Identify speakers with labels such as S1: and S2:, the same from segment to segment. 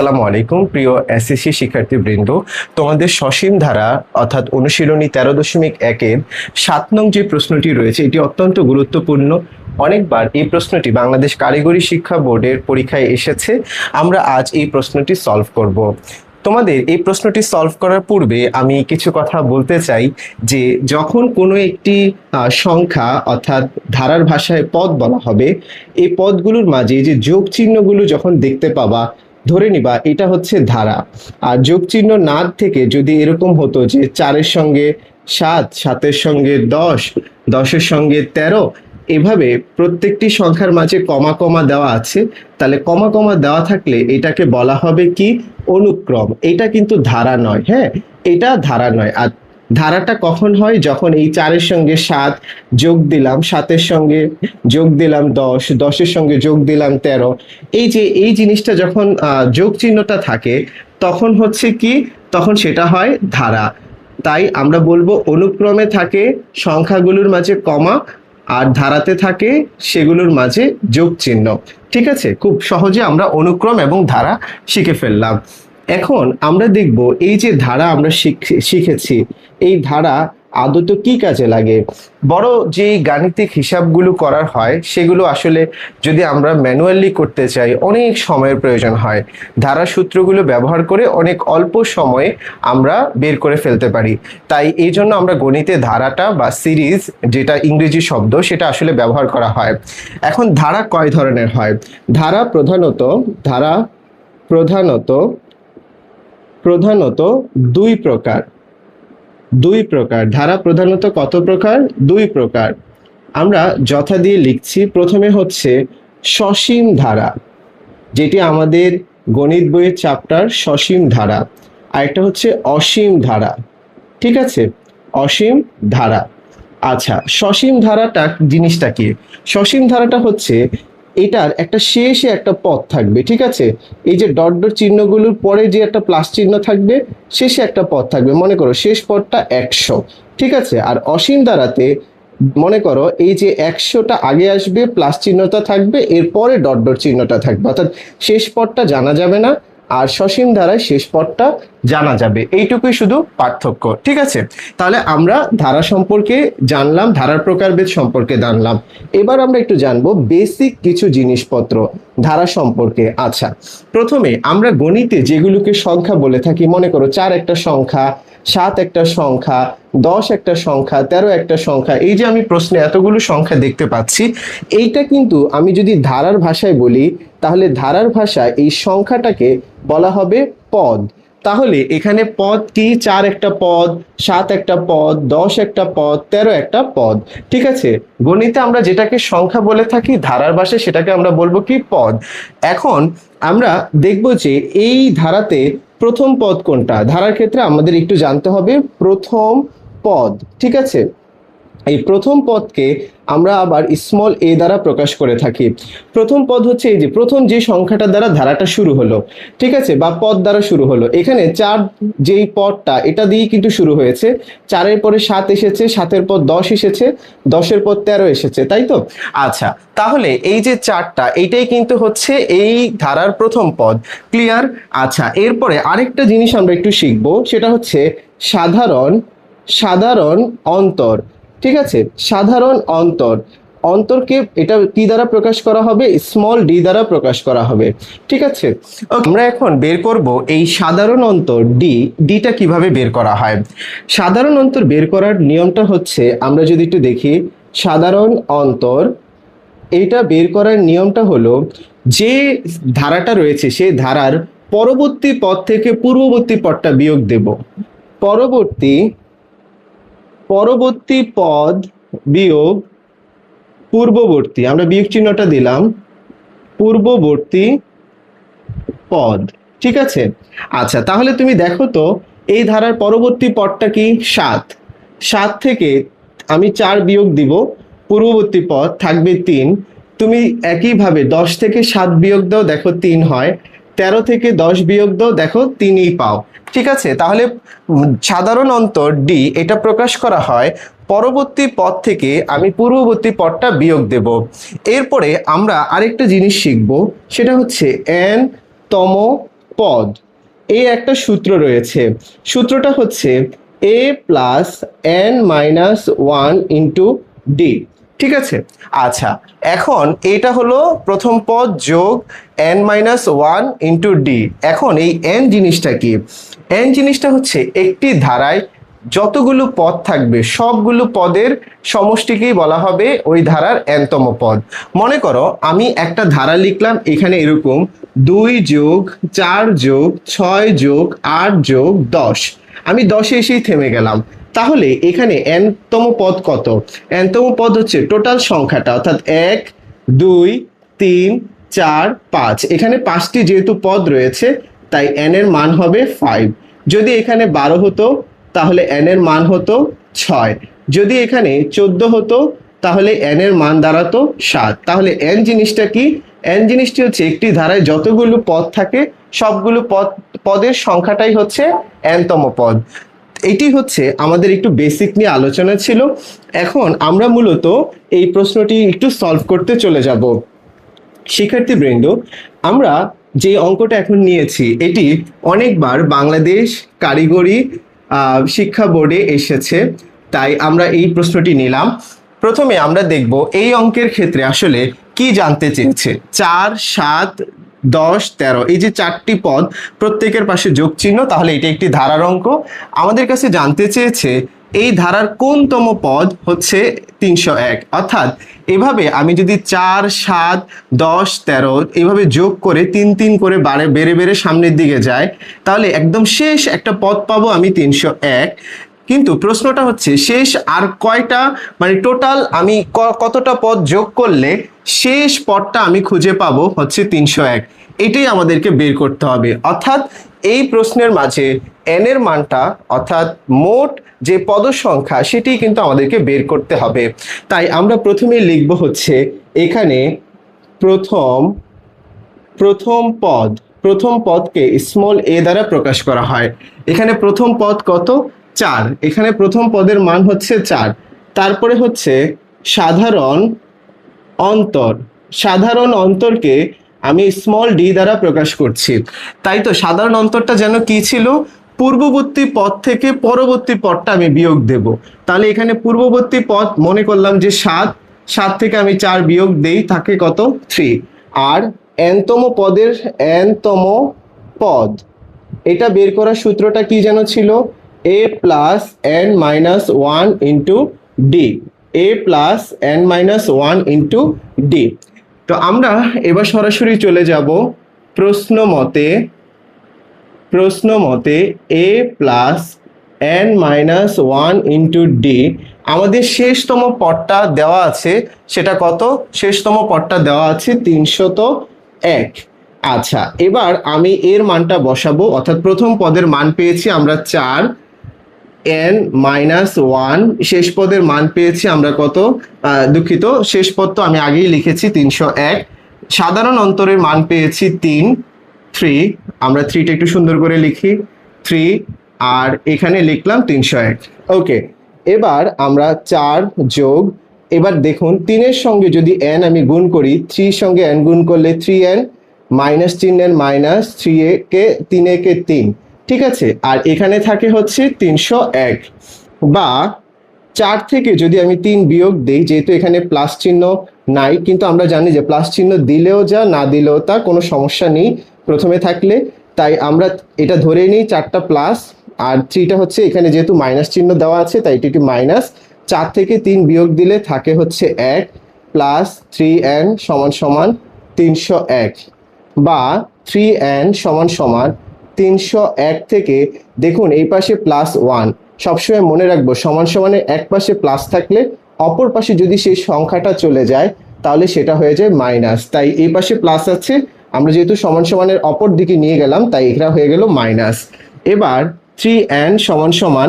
S1: আসসালামু আলাইকুম প্রিয় এসএসসি শিক্ষার্থীবৃন্দ, তোমাদের সসীম ধারা অর্থাৎ অনুশীলনী 13.1-এর 7 নং যে প্রশ্নটি রয়েছে এটি অত্যন্ত গুরুত্বপূর্ণ। অনেকবার এই প্রশ্নটি বাংলাদেশ কারিগরি শিক্ষা বোর্ডের পরীক্ষায় এসেছে। আমরা আজ এই প্রশ্নটি সলভ করব। তোমাদের এই প্রশ্নটি সলভ করার পূর্বে আমি কিছু কথা বলতে চাই যে যখন কোনো একটি সংখ্যা অর্থাৎ ধারার ভাষায় পদ বলা হবে, এই পদগুলোর মাঝে যে যোগ চিহ্নগুলো যখন দেখতে পাবা, ধরে নিবা এটা হচ্ছে ধারা। আর যোগ চিহ্ন না থেকে যদি এরকম হতো যে 4-এর সঙ্গে 7, 7-এর সঙ্গে 10, 10-এর সঙ্গে 13, এভাবে প্রত্যেকটি সংখ্যার মাঝে কমা কমা দেওয়া আছে, তাহলে কমা কমা দেওয়া থাকলে এটাকে বলা হবে কি অনুক্রম। এটা কিন্তু ধারা নয়। হ্যাঁ, এটা ধারা নয়। আর ধারাটা কখন হয়? যখন এই 4-এর সঙ্গে 7 যোগ দিলাম, 7-এর সঙ্গে যোগ দিলাম 10, 10-এর সঙ্গে যোগ দিলাম 13, এই যে এই জিনিসটা যখন যোগ চিহ্নটা থাকে তখন হচ্ছে কি, তখন সেটা হয় ধারা। তাই আমরা বলবো অনুক্রমে থাকে সংখ্যাগুলোর মাঝে কমা, আর ধারাতে থাকে সেগুলোর মাঝে যোগ চিহ্ন। ঠিক আছে, খুব সহজে আমরা অনুক্রম এবং ধারা শিখে ফেললাম। এখন আমরা দেখব এই যে ধারা আমরা শিখেছি, এই ধারা আদত কি কাজে লাগে। বড় যে গাণিতিক হিসাবগুলো করার হয় সেগুলো আসলে যদি আমরা ম্যানুয়ালি করতে চাই অনেক সময়ের প্রয়োজন হয়। ধারা সূত্রগুলো ব্যবহার করে অনেক অল্প সময়ে আমরা বের করে ফেলতে পারি। তাই এই জন্য আমরা গণিতে ধারাটা বা সিরিজ, যেটা ইংরেজি শব্দ, সেটা আসলে ব্যবহার করা হয়। এখন ধারা কয় ধরনের হয়? ধারা প্রধানত দুই প্রকার। ধারা প্রধানত কত প্রকার? দুই প্রকার। আমরা যথা দিয়ে লিখছি। প্রথমে হচ্ছে সসীম ধারা, যেটি আমাদের গণিত বইয়ের চ্যাপ্টার সসীম ধারা। আরেকটা হচ্ছে অসীম ধারা। ঠিক আছে, অসীম ধারা। আচ্ছা, সসীম ধারাটা জিনিসটা কি? সসীম ধারাটা হচ্ছে এটার একটা শেষে একটা পদ থাকবে। ঠিক আছে, এই যে ডট ডট চিহ্নগুলোর পরে যে একটা প্লাস চিহ্ন থাকবে, শেষে একটা পদ থাকবে। মনে করো শেষ পদটা 100। ঠিক আছে, আর অসীম ধারাতে মনে করো এই যে 100টা আগে আসবে, প্লাস চিহ্নটা থাকবে, এরপরে ডট ডট চিহ্নটা থাকবে, অর্থাৎ শেষ পদটা জানা যাবে না, আর সসীম ধারায় শেষ পদটা জানা যাবে। এইটুকুই শুধু পার্থক্য। ঠিক আছে, তাহলে আমরা ধারা সম্পর্কে জানলাম, ধারার প্রকারভেদ সম্পর্কে জানলাম। এবার আমরা একটু জানবো বেসিক কিছু জিনিসপত্র ধারা সম্পর্কে। আচ্ছা, প্রথমে আমরা গণিতে যেগুলোকে সংখ্যা বলে থাকি, মনে করো 4 একটা সংখ্যা, 7 একটা সংখ্যা, 10 একটা সংখ্যা, 13 একটা সংখ্যা, এই যে আমি প্রশ্নে এতগুলো সংখ্যা দেখতে পাচ্ছি, এইটা কিন্তু আমি যদি ধারার ভাষায় বলি, তাহলে ধারার ভাষায় এই সংখ্যাটাকে বলা হবে পদ। তাহলে এখানে পদ কি? 4 একটা পদ, 7 একটা পদ, 10 একটা পদ, 13 একটা পদ। ঠিক আছে, গণিতে আমরা যেটাকে সংখ্যা বলে থাকি, ধারার ভাষায় সেটাকে আমরা বলবো কি পদ। এখন আমরা দেখব যে এই ধারাতে প্রথম পদ কোনটা। ধারার ক্ষেত্রে আমাদের একটু জানতে হবে প্রথম পদ। ঠিক আছে, এই প্রথম পদকে আমরা আবার স্মল এ দ্বারা প্রকাশ করে থাকি। প্রথম পদ হচ্ছে এই যে প্রথম যে সংখ্যাটা দ্বারা ধারাটা শুরু হলো, ঠিক আছে, বা পদ দ্বারা শুরু হলো। এখানে 4 যেই পদটা, এটা দিয়েই কিন্তু শুরু হয়েছে। 4-এর পরে 7 এসেছে, 7-এর পর 10 এসেছে, 10-এর পর 13 এসেছে, তাই তো? আচ্ছা, তাহলে এই যে 4টা, এইটাই কিন্তু হচ্ছে এই ধারার প্রথম পদ। ক্লিয়ার? আচ্ছা, এরপরে আরেকটা জিনিস আমরা একটু শিখবো, সেটা হচ্ছে সাধারণ অন্তর। ঠিক আছে, সাধারণ অন্তর। অন্তরকে এটা কি দ্বারা প্রকাশ করা হবে? স্মল ডি দ্বারা প্রকাশ করা হবে। ঠিক আছে, আমরা এখন বের করব এই সাধারণ অন্তর ডিটা কিভাবে বের করা হয়। সাধারণ অন্তর বের করার নিয়মটা হচ্ছে, আমরা যদি একটু দেখি, সাধারণ অন্তর এইটা বের করার নিয়মটা হলো, যে ধারাটা রয়েছে সেই ধারার পরবর্তী পদ থেকে পূর্ববর্তী পদটা বিয়োগ দেব। পরবর্তী পদ বিয়োগ পূর্ববর্তী, আমরা বিয়োগ চিহ্নটা দিলাম, পূর্ববর্তী পদ। ঠিক আছে, আচ্ছা, তাহলে তুমি দেখো তো এই ধারার পরবর্তী পদটা কি? 7। 7 থেকে আমি 4 বিয়োগ দিব, পূর্ববর্তী পদ থাকবে 3। তুমি একইভাবে 10 থেকে 7 বিয়োগ দাও, দেখো 3 হয়। 13 থেকে 10 বিয়োগ দাও, দেখো 3ই পাও। ঠিক আছে, তাহলে সাধারণ অন্তর ডি এটা প্রকাশ করা হয় পরবর্তী পদ থেকে আমি পূর্ববর্তী পদটা বিয়োগ দেব। এরপরে আমরা আরেকটা জিনিস শিখব, সেটা হচ্ছে n তম পদ, এই একটা সূত্র রয়েছে। সূত্রটা হচ্ছে a plus n minus one into D. ঠিক আছে, আচ্ছা এখন এটা হলো প্রথম পদ যোগ n minus one into D. এখন এই n জিনিসটা কি? n জিনিসটা হচ্ছে একটি ধারায় যতগুলো পদ থাকবে সবগুলো পদের সমষ্টিকেই বলা হবে ওই ধারার nতম পদ। মনে করো আমি একটা ধারা লিখলাম এখানে এরকম 2 যোগ 4 যোগ 6 যোগ 8 যোগ 10, আমি 10-এ এসেই থেমে গেলাম। তাহলে এখানে nতম পদ কত? nতম পদ হচ্ছে টোটাল সংখ্যাটা, অর্থাৎ 1 2 3 4 5, এখানে 5টি যেহেতু পদ রয়েছে তাই n এর মান হবে 5। যদি এখানে 12 হতো তাহলে n এর মান হতো 6, যদি এখানে 14 হতো তাহলে n এর মান দাঁড়াতো 7। তাহলে n জিনিসটা কি? n জিনিসটি হচ্ছে একটি ধারায় যতগুলো পদ থাকে সবগুলো পদের সংখ্যাটাই হচ্ছে nতম পদ। এটি হচ্ছে আমাদের একটু বেসিক নিয়ে আলোচনা ছিল। এখন আমরা মূলত এই প্রশ্নটি একটু সলভ করতে চলে যাব। শিক্ষার্থীবৃন্দ, আমরা যে অঙ্কটা এখন নিয়েছি এটি অনেকবার বাংলাদেশ কারিগরি শিক্ষা বোর্ডে এসেছে, তাই আমরা এই প্রশ্নটি নিলাম। প্রথমে আমরা দেখব এই অঙ্কের ক্ষেত্রে আসলে কি জানতে চেয়েছে। 4 7 10 13, এই যে 4টি পদ প্রত্যেকের পাশে যোগ চিহ্ন, তাহলে এটা একটি ধারার অঙ্ক। আমাদের কাছে জানতে চেয়েছে এই ধারার কোনতম পদ হচ্ছে 301। অর্থাৎ এভাবে আমি যদি 4 7 10 13 এইভাবে যোগ করে 3 3 করে বেড়ে বেড়ে সামনের দিকে যাই, তাহলে একদম শেষ একটা পদ পাবো আমি 301। কিন্তু প্রশ্নটা হচ্ছে শেষ আর কয়টা, মানে টোটাল আমি কতটা পদ যোগ করলে শেষ পদটা আমি খুঁজে পাবো হচ্ছে 301। এটাই আমাদেরকে বের করতে হবে। অর্থাৎ এই প্রশ্নের মাঝে n এর মানটা অর্থাৎ মোট যে পদ সংখ্যা সেটি কিন্তু আমাদেরকে বের করতে হবে। তাই আমরা প্রথমেই লিখব হচ্ছে এখানে প্রথম পদকে স্মল a দ্বারা প্রকাশ করা হয়। এখানে প্রথম পদ কত? 4, এখানে প্রথম পদের মান হচ্ছে 4। তারপরে হচ্ছে সাধারণ অন্তরকে আমি স্মল d দ্বারা প্রকাশ করছি। তাই তো সাধারণ অন্তরটা যেন কি ছিল? পূর্ববর্তী পদ থেকে পরবর্তী পদটা আমি বিয়োগ দেব। তাহলে এখানে পূর্ববর্তী পদ মনে করলাম যে 7 থেকে আমি 4 বিয়োগ দেই, থাকে কত? 3। আর nতম পদ এটা বের করার সূত্রটা কি যেন ছিল? a plus n minus one into D, a plus n minus one into D. তো আমরা এবার সরাসরি চলে যাব প্রশ্ন মতে a plus n minus one into D. আমাদের শেষতম পদটা দেওয়া আছে, সেটা কত? শেষতম পদটা দেওয়া আছে 301। আচ্ছা, এবার আমি এর মানটা বসাবো। অর্থাৎ প্রথম পদের মান পেয়েছি আমরা 4, n মাইনাস ওয়ান, শেষ পদের মান পেয়েছি আমরা কত? দুঃখিত, শেষ পদ তো আমি আগেই লিখেছি 301। সাধারণ অন্তরের মান পেয়েছি 3, আমরা 3টা একটু সুন্দর করে লিখি 3, আর এখানে লিখলাম 301। ওকে, এবার আমরা 4 যোগ, এবার দেখুন 3-এর সঙ্গে যদি n আমি গুণ করি, 3 সঙ্গে n গুণ করলে 3n, মাইনাস চিহ্নের মাইনাস, 3 3, ঠিক আছে। আর এখানে থাকে হচ্ছে 301। বা 4 থেকে যদি আমি 3 বিয়োগ দিই, যেহেতু এখানে প্লাস চিহ্ন নাই, কিন্তু আমরা জানি যে প্লাস চিহ্ন দিলেও যা না দিলেও তা, কোনো সমস্যা নেই প্রথমে থাকলে, তাই আমরা এটা ধরে নিই 4টা প্লাস আর 3টা হচ্ছে এখানে যেহেতু মাইনাস চিহ্ন দেওয়া আছে তাই এটি মাইনাস। 4 থেকে 3 বিয়োগ দিলে থাকে হচ্ছে 1 প্লাস 3n সমান সমান 301। বা 3n সমান সমান 301 থেকে দেখুন এই পাশে প্লাস 1, সবসময় মনে রাখবো সমান সমানের এক পাশে প্লাস থাকলে অপর পাশে যদি সেই সংখ্যাটা চলে যায় তাহলে সেটা হয়ে যায় মাইনাস। তাই এই পাশে প্লাস আছে, আমরা যেহেতু সমান সমানের অপর দিকে নিয়ে গেলাম তাই এটা হয়ে গেল মাইনাস। এবার 3n সমান সমান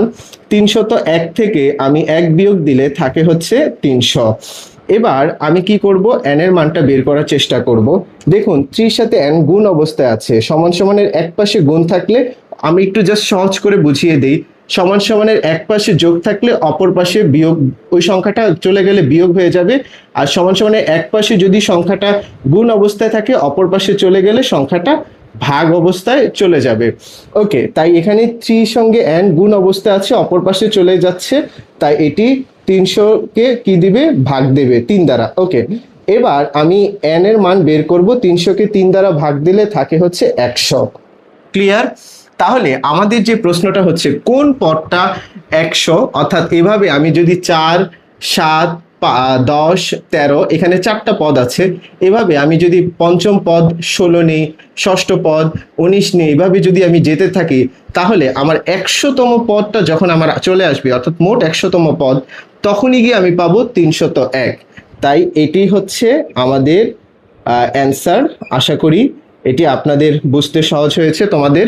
S1: 301 থেকে আমি 1 বিয়োগ দিলে থাকে হচ্ছে 300। এবার আমি কি করব? n এর মানটা বের করার চেষ্টা করব। দেখুন 3 সাথে n গুণ অবস্থায় আছে, সমান সমানের এক পাশে গুণ থাকলে আমি একটু জাস্ট সহজ করে বুঝিয়ে দেই। সমান সমানের এক পাশে যোগ থাকলে অপর পাশে বিয়োগ, ওই সংখ্যাটা চলে গেলে বিয়োগ হয়ে যাবে। আর সমান সমানের এক পাশে যদি সংখ্যাটা গুণ অবস্থায় থাকে অপর পাশে চলে গেলে সংখ্যাটা ভাগ অবস্থায় চলে যাবে। ওকে, তাই এখানে 3 সঙ্গে n গুণ অবস্থায় আছে, অপর পাশে চলে যাচ্ছে, তাই এটি 300-কে কি দিবে, ভাগ দেবে 3 দ্বারা। ওকে, এবার আমি n এর মান বের করব। 300-কে 3 দ্বারা ভাগ দিলে থাকে হচ্ছে 100। ক্লিয়ার? তাহলে আমাদের যে প্রশ্নটা হচ্ছে কোন পদটা 100, অর্থাৎ এভাবে আমি যদি 4, 7, 10, 13, এখানে 4টা পদ আছে, এভাবে আমি যদি পঞ্চম পদ 16 নেই, ষষ্ঠ পদ 19 নেই, এভাবে যদি আমি যেতে থাকি, তাহলে আমার 100তম পদটা যখন আমার চলে আসবে, অর্থাৎ মোট 100তম পদ, তখনই গিয়ে আমি পাবো 301। তাই এটি হচ্ছে আমাদের অ্যান্সার। আশা করি এটি আপনাদের বুঝতে সহজ হয়েছে তোমাদের,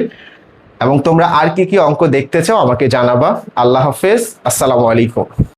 S1: এবং তোমরা আর কি কি অঙ্ক দেখতে চাও আমাকে জানাবা। আল্লাহ হাফেজ, আসসালামু আলাইকুম।